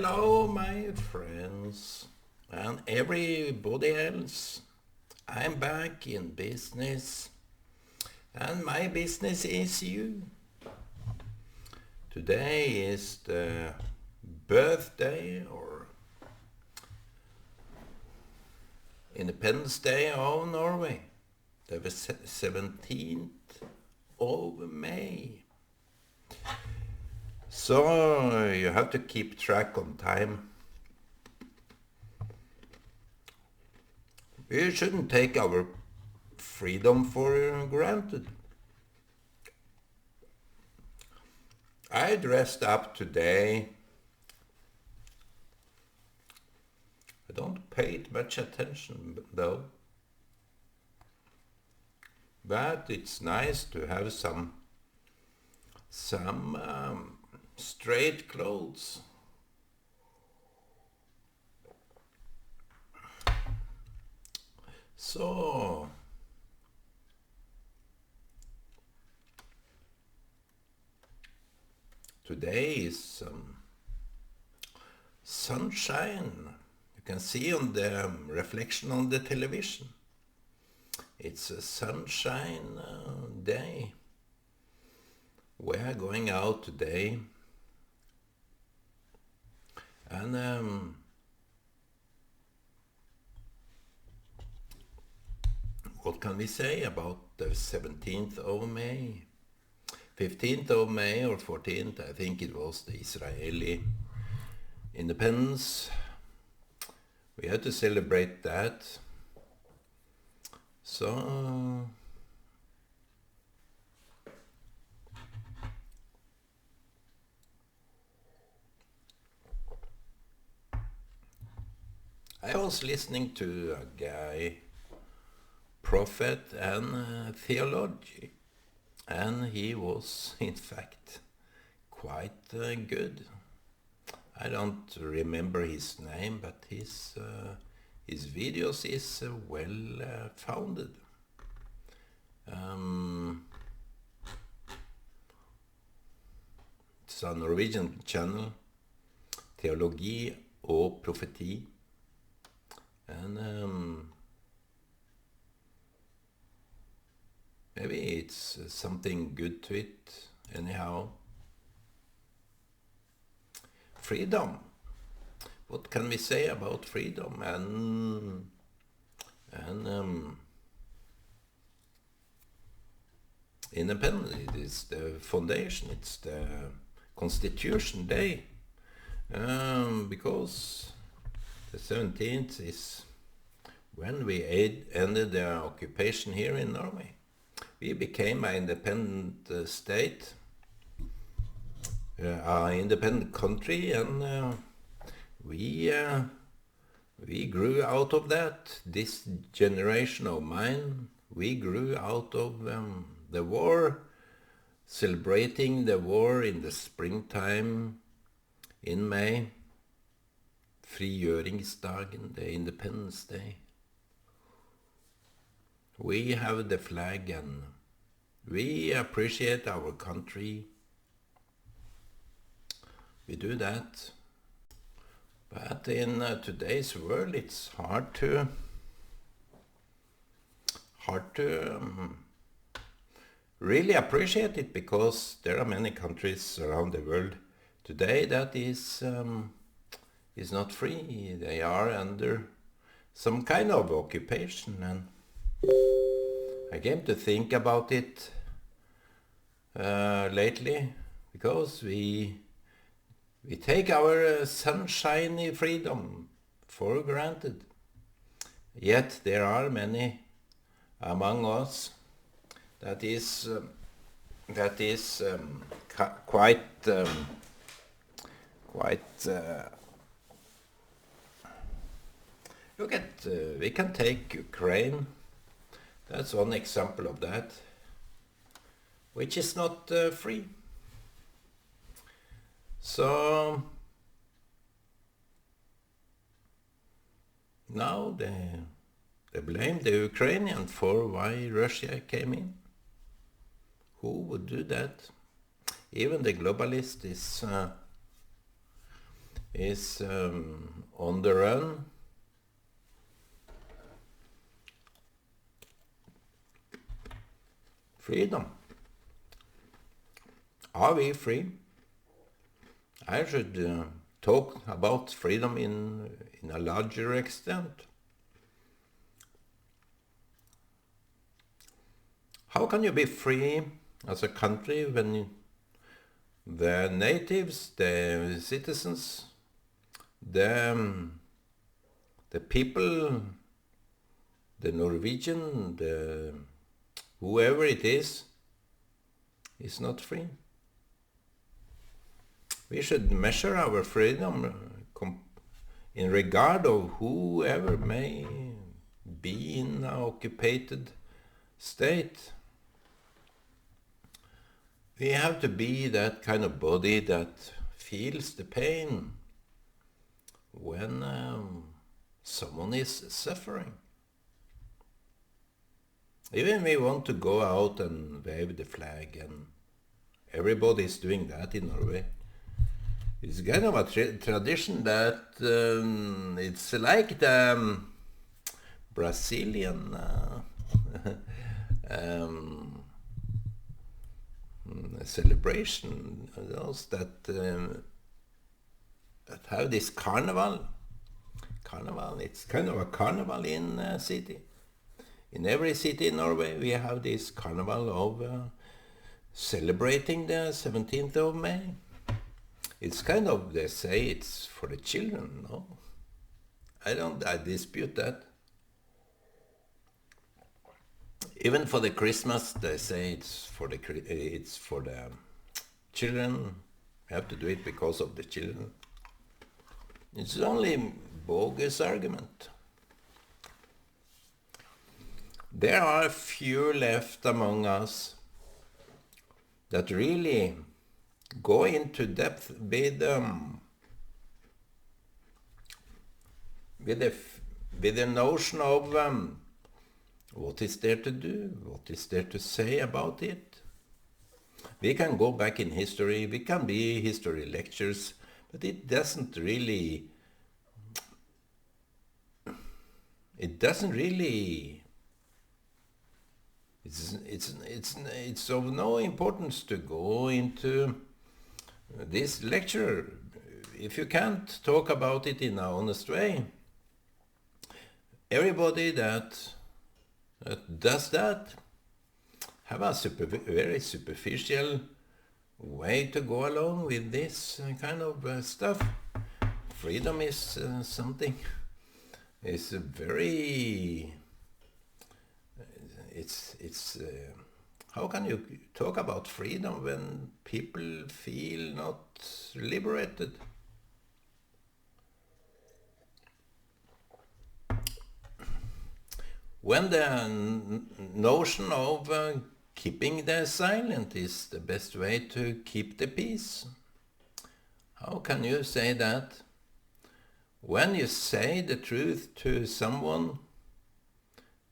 Hello, my friends, and everybody else. I'm back in business, and my business is you. Today is the birthday or Independence Day of Norway, the 17th of May. So you have to keep track on time. We shouldn't take our freedom for granted. I dressed up today. I don't pay much attention though. But it's nice to have some straight clothes. So today is sunshine. You can see on the reflection on the television. It's a sunshine day. We are going out today, and what can we say about the 17th of May? 15th of May or 14th, I think it was the Israeli independence. We had to celebrate that. So I was listening to a guy, prophet and theology, and he was in fact quite good. I don't remember his name, but his videos is well founded. It's a Norwegian channel, Teologi og Profeti, and maybe it's something good to it anyhow. Freedom. What can we say about freedom and independence? It is the foundation. It's the Constitution Day, because the 17th is when we ended the occupation here in Norway. We became an independent state, an independent country, and we grew out of that. This generation of mine, we grew out of the war, celebrating the war in the springtime in May, Frigjøringsdagen, the Independence Day. We have the flag and we appreciate our country. We do that. But in today's world, it's hard to really appreciate it, because there are many countries around the world today that is not free. They are under some kind of occupation, and I came to think about it lately, because we take our sunshiny freedom for granted. Yet there are many among us that is quite look at we can take Ukraine. That's one example of that, which is not free. So now they blame the Ukrainians for why Russia came in. Who would do that? Even the globalist is on the run. Freedom. Are we free? I should talk about freedom in a larger extent. How can you be free as a country when the natives, the citizens, the people, the Norwegian, the whoever it is not free? We should measure our freedom in regard of whoever may be in an occupied state. We have to be that kind of body that feels the pain when someone is suffering. Even we want to go out and wave the flag, and everybody is doing that in Norway. It's kind of a tradition that it's like the Brazilian celebration, those that have this carnival. It's kind of a carnival in a city. In every city in Norway we have this carnival of celebrating the 17th of May. It's kind of, they say it's for the children, no? I dispute that. Even for the Christmas, they say it's for the children. You have to do it because of the children. It's only bogus argument. There are few left among us that really go into depth with the notion of what is there to do, what is there to say about it. We can go back in history, we can be history lectures, but it doesn't really it's of no importance to go into this lecture if you can't talk about it in an honest way. Everybody that does that have a very superficial way to go along with this kind of stuff. Freedom is something. It's very. How can you talk about freedom when people feel not liberated? When the notion of keeping the silent is the best way to keep the peace. How can you say that? When you say the truth to someone,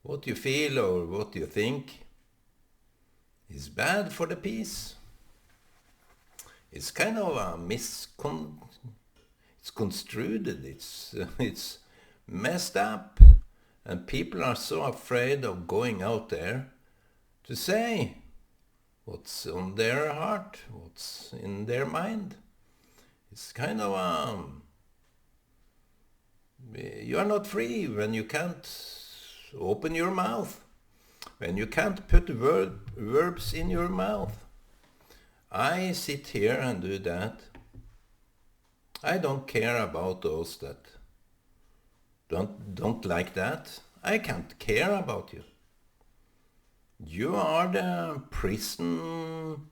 what you feel or what you think is bad for the peace. It's kind of a it's construed, it's messed up, and people are so afraid of going out there to say what's on their heart, what's in their mind. It's kind of you are not free when you can't open your mouth, when you can't put verbs in your mouth. I sit here and do that. I don't care about those that don't like that. I can't care about you. You are the prison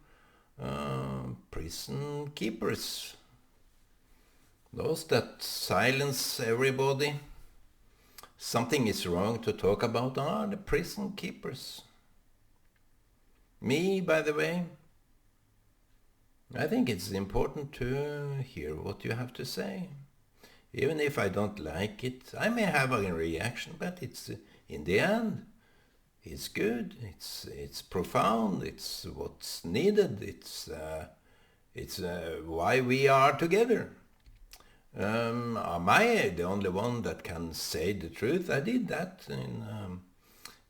keepers. Those that silence everybody. Something is wrong to talk about are the prison keepers. Me, by the way, I think it's important to hear what you have to say. Even if I don't like it, I may have a reaction, but it's in the end, it's good, it's profound, it's what's needed, it's why we are together. Am I the only one that can say the truth? I did that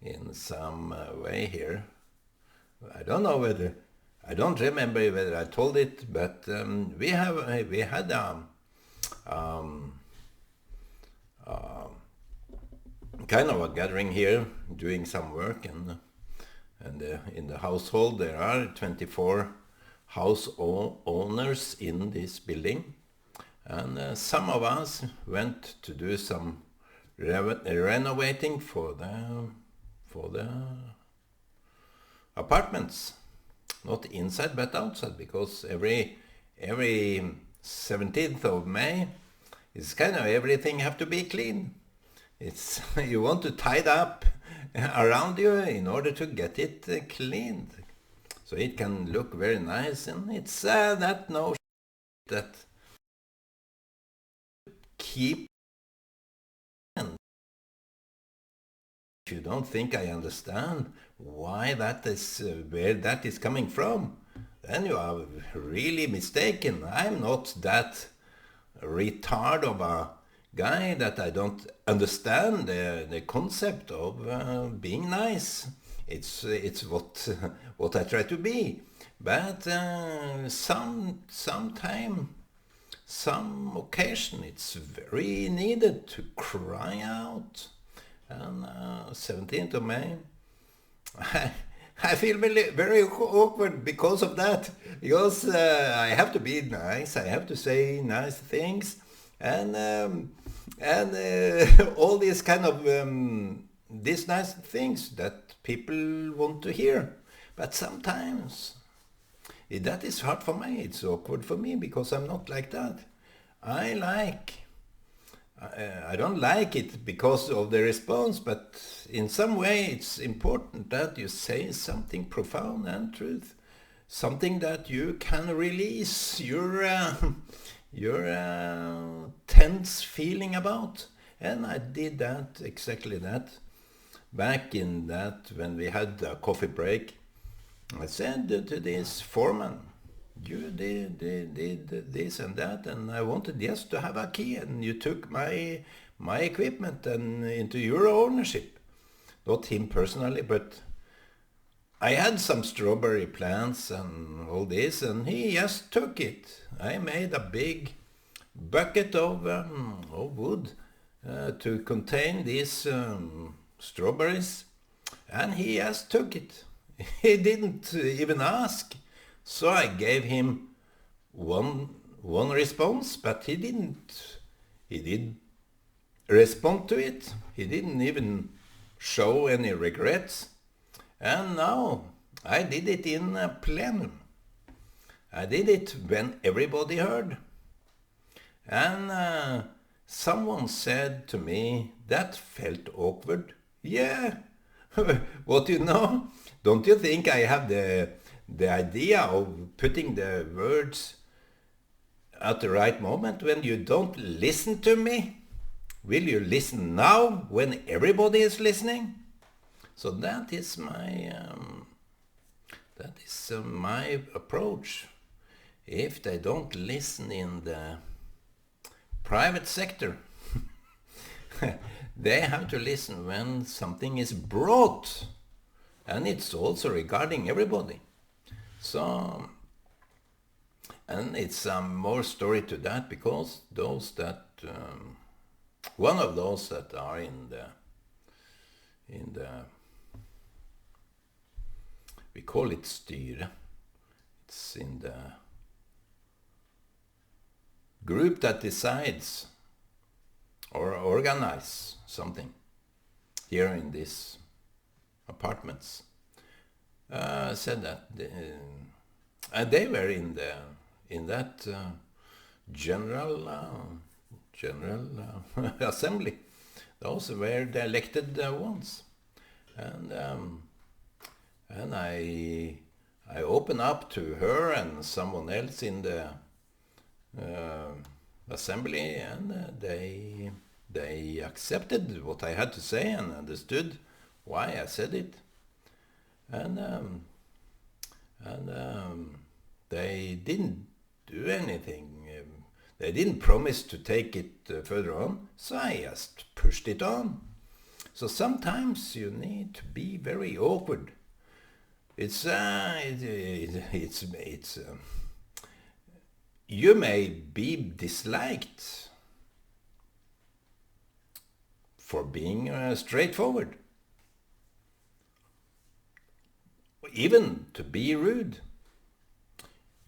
in some way here. I don't know whether, I don't remember whether I told it, but we had kind of a gathering here, doing some work, and in the household there are 24 house owners in this building, and some of us went to do some renovating for the apartments, not inside but outside, because every 17th of May it's kind of everything have to be clean. It's you want to tidy up around you in order to get it cleaned, so it can look very nice. And it's that notion that keep. If you don't think I understand why that is, where that is coming from, then you are really mistaken. I'm not that retard of a guy that I don't understand the concept of being nice. It's what I try to be, but some occasion it's very needed to cry out. And 17th of May, I feel very awkward because of that, because I have to be nice, I have to say nice things, and all these kind of these nice things that people want to hear. But sometimes that is hard for me. It's awkward for me because I'm not like that. I don't like it because of the response, but in some way it's important that you say something profound and truth, something that you can release your tense feeling about. And I did that, exactly that, back in that when we had a coffee break. I said to this foreman, you did this and that, and I wanted just to have a key, and you took my equipment and into your ownership. Not him personally, but I had some strawberry plants and all this, and he just took it. I made a big bucket of wood to contain these strawberries, and he just took it. He didn't even ask. So I gave him one response, but he didn't respond to it. He didn't even show any regrets. And now I did it in plenum. I did it when everybody heard. And someone said to me, that felt awkward. Yeah, what you know? Don't you think I have the idea of putting the words at the right moment when you don't listen to me? Will you listen now when everybody is listening? So that is my approach. If they don't listen in the private sector, they have to listen when something is brought, and it's also regarding everybody. So, and it's more story to that, because those that one of those that are in the we call it styre. It's in the group that decides or organize something here in these apartments. Said that they were in that general assembly. Those were the elected ones, and I opened up to her and someone else in the assembly, and they accepted what I had to say and understood why I said it, and they didn't do anything. They didn't promise to take it further on, so I just pushed it on. So sometimes you need to be very awkward. You may be disliked for being straightforward, even to be rude.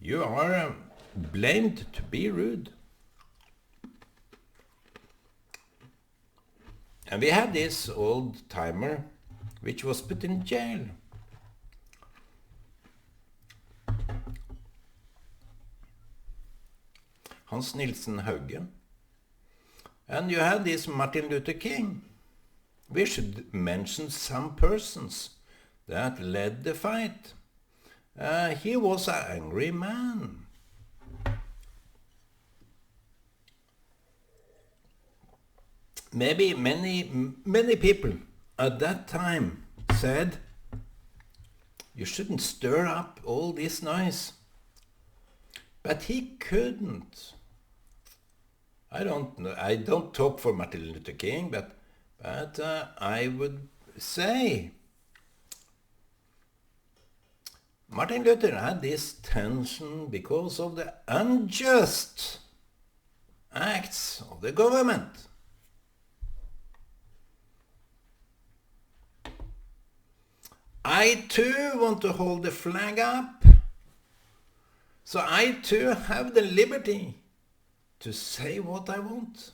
You are blamed to be rude. And we had this old timer which was put in jail. Hans Nilsen Hauge. And you had this Martin Luther King. We should mention some persons that led the fight. He was an angry man. Maybe many people at that time said, you shouldn't stir up all this noise. But he couldn't. I don't talk for Martin Luther King, but I would say Martin Luther had this tension because of the unjust acts of the government. I too want to hold the flag up. So I too have the liberty to say what I want.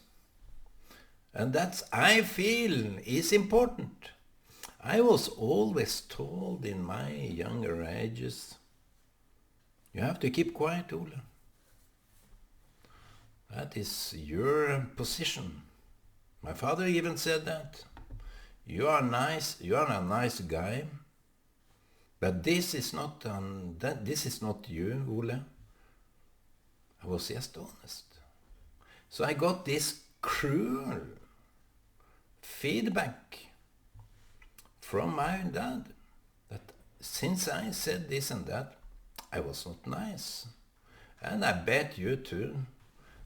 And that I feel is important. I was always told in my younger ages, you have to keep quiet, Ole. That is your position. My father even said that. You are nice, you are a nice guy, but this is not you, Ole. I was just honest. So I got this cruel feedback from my dad that since I said this and that, I was not nice. And I bet you too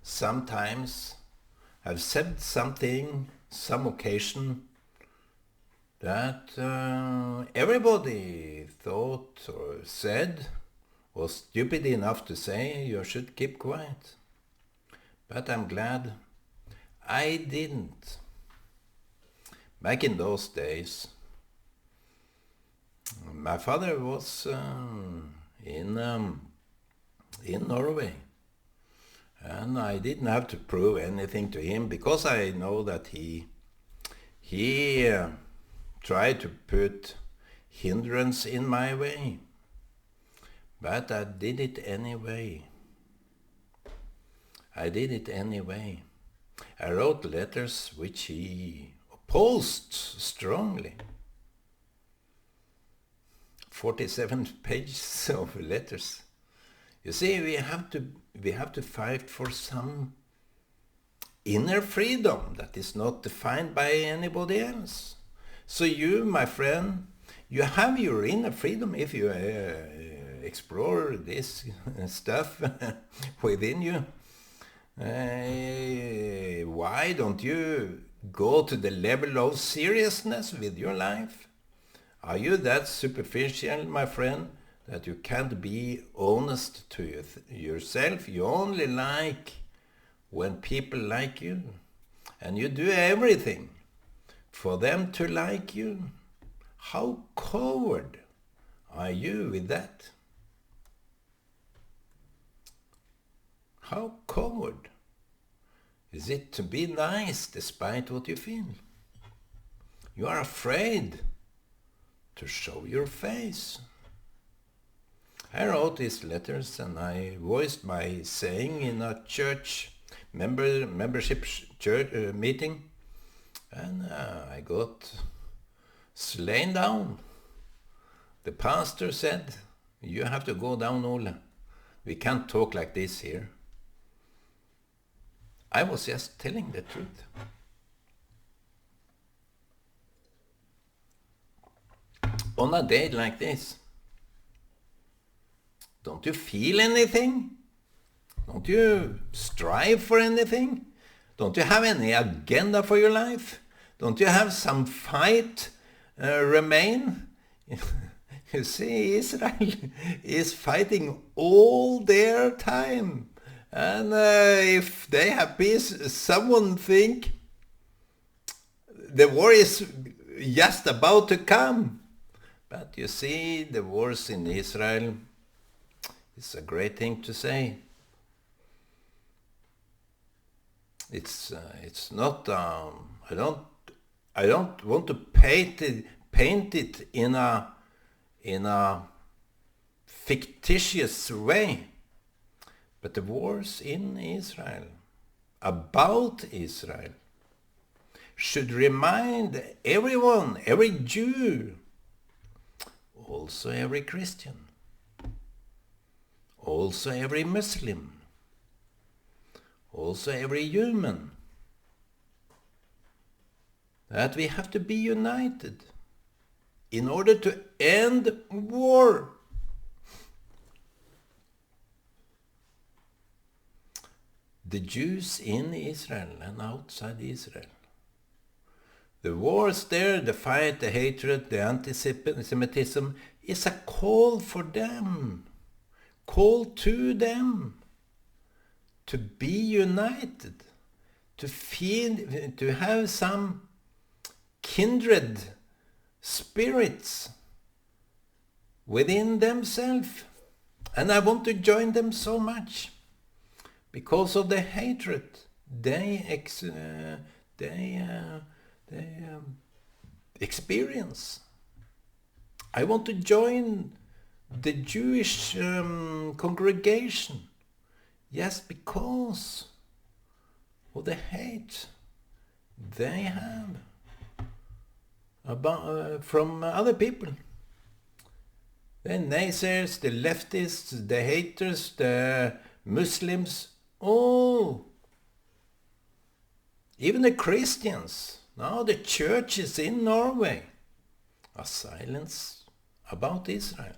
sometimes have said something, some occasion that everybody thought or said was stupid enough to say you should keep quiet. But I'm glad I didn't. Back in those days, my father was in Norway, and I didn't have to prove anything to him because I know that he tried to put hindrance in my way, but I did it anyway. I wrote letters which he opposed strongly. 47 pages of letters. You see, we have to fight for some inner freedom that is not defined by anybody else. So you, my friend, you have your inner freedom if you explore this stuff within you. Why don't you go to the level of seriousness with your life? Are you that superficial, my friend, that you can't be honest to yourself? You only like when people like you, and you do everything for them to like you. How coward are you with that? How coward is it to be nice despite what you feel? You are afraid to show your face. I wrote these letters and I voiced my saying in a church membership church meeting, and I got slain down. The pastor said, "You have to go down, Ole. We can't talk like this here." I was just telling the truth. On a day like this, don't you feel anything? Don't you strive for anything? Don't you have any agenda for your life? Don't you have some fight remain? You see, Israel is fighting all their time. And if they have peace, someone think the war is just about to come. But you see, the wars in Israel is a great thing to say. It's not. I don't want to paint it in a fictitious way. But the wars in Israel, about Israel, should remind everyone, every Jew, also every Christian, also every Muslim, also every human, that we have to be united in order to end war. The Jews in Israel and outside Israel, the wars there, the fight, the hatred, the anti-Semitism, is a call for them, call to them to be united, to have some kindred spirits within themselves. And I want to join them so much because of the hatred they experience. I want to join the Jewish congregation, yes, because of the hate they have from other people. The naysayers, the leftists, the haters, the Muslims, even the Christians, now the churches in Norway are silent about Israel.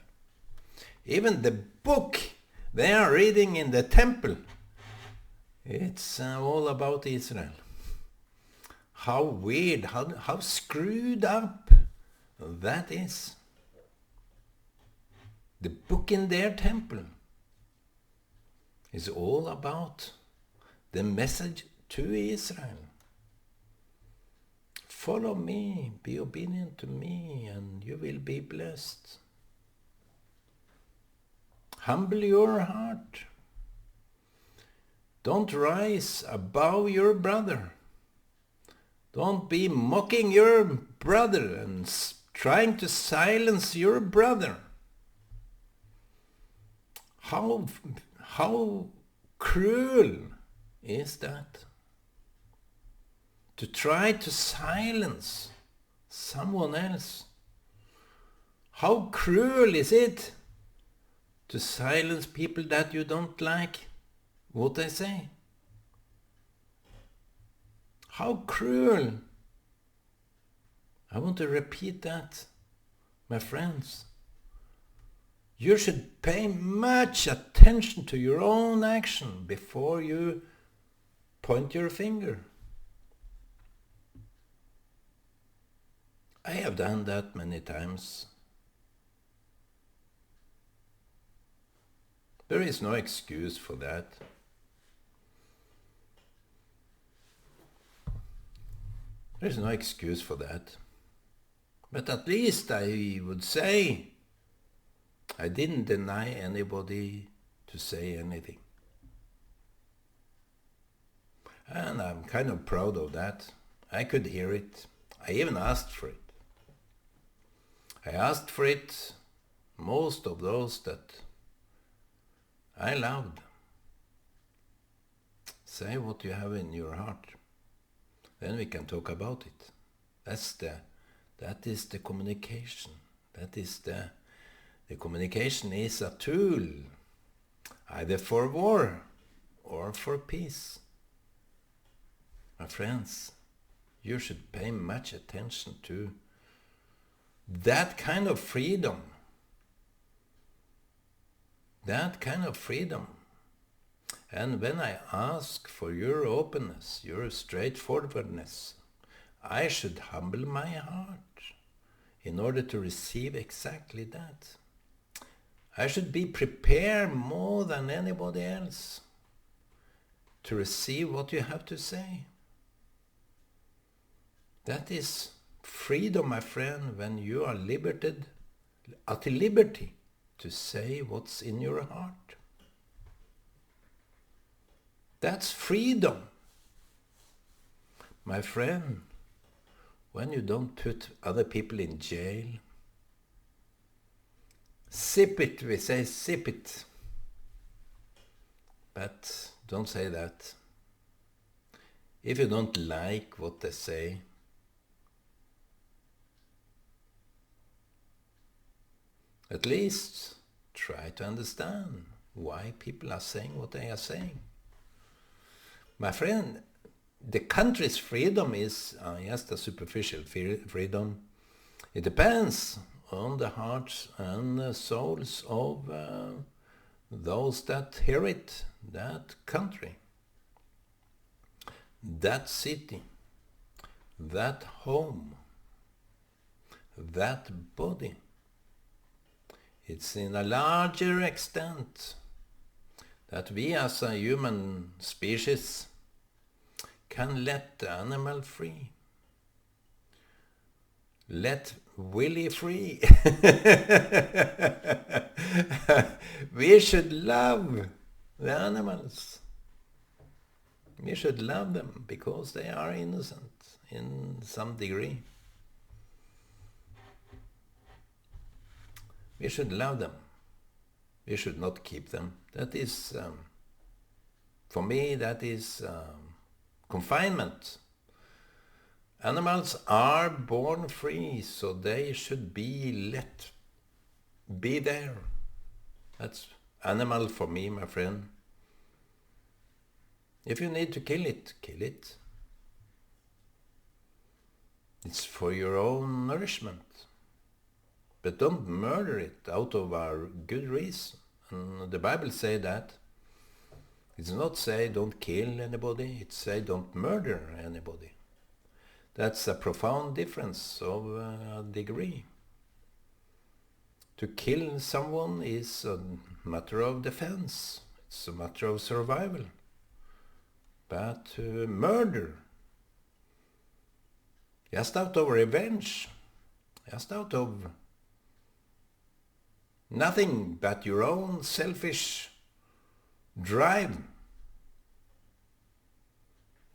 Even the book they are reading in the temple, it's all about Israel. How weird, how screwed up that is. The book in their temple is all about the message to Israel. Follow me, be obedient to me, and you will be blessed. Humble your heart. Don't rise above your brother. Don't be mocking your brother and trying to silence your brother. How cruel is that? To try to silence someone else. How cruel is it to silence people that you don't like what they say? How cruel. I want to repeat that, my friends. You should pay much attention to your own action before you point your finger. I have done that many times. There is no excuse for that. There is no excuse for that. But at least I would say I didn't deny anybody to say anything. And I'm kind of proud of that. I could hear it. I even asked for it. I asked for it, most of those that I loved. Say what you have in your heart. Then we can talk about it. That is the communication. That is the communication is a tool, either for war or for peace. My friends, you should pay much attention to that kind of freedom. That kind of freedom. And when I ask for your openness, your straightforwardness, I should humble my heart in order to receive exactly that. I should be prepared more than anybody else to receive what you have to say. That is freedom, my friend, when you are at liberty to say what's in your heart. That's freedom. My friend, when you don't put other people in jail, sip it, we say sip it. But don't say that. If you don't like what they say, at least try to understand why people are saying what they are saying. My friend, the country's freedom is just a superficial freedom. It depends on the hearts and the souls of those that hear it, that country, that city, that home, that body. It's in a larger extent that we as a human species can let the animal free. Let Willie free. We should love the animals. We should love them because they are innocent in some degree. We should love them. We should not keep them. That is, for me, that is confinement. Animals are born free, so they should be let be there. That's animal for me, my friend. If you need to kill it, kill it. It's for your own nourishment. But don't murder it out of a good reason. And the Bible says that. It's not say don't kill anybody, it's say don't murder anybody. That's a profound difference of a degree. To kill someone is a matter of defense. It's a matter of survival. But to murder, just out of revenge, just out of nothing but your own selfish drive,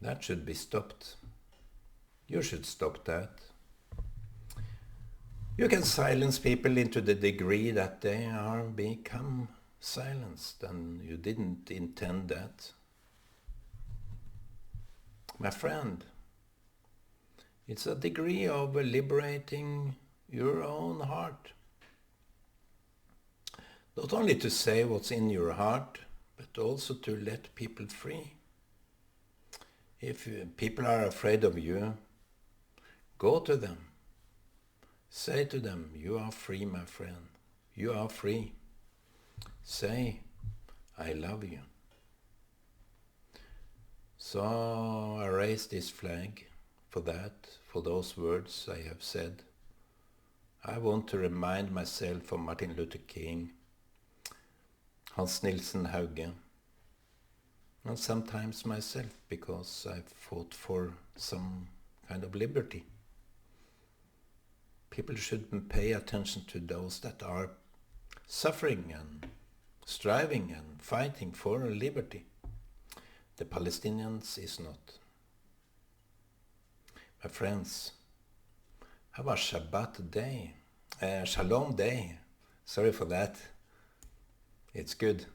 that should be stopped. You should stop that. You can silence people into the degree that they are become silenced, and you didn't intend that. My friend, it's a degree of liberating your own heart. Not only to say what's in your heart, but also to let people free. If people are afraid of you, go to them. Say to them, you are free, my friend. You are free. Say, I love you. So I raise this flag for that, for those words I have said. I want to remind myself of Martin Luther King, Hans Nielsen Hauge, and sometimes myself, because I fought for some kind of liberty. People should pay attention to those that are suffering and striving and fighting for liberty. The Palestinians is not. My friends, have a Shabbat day, Shalom day. Sorry for that. It's good.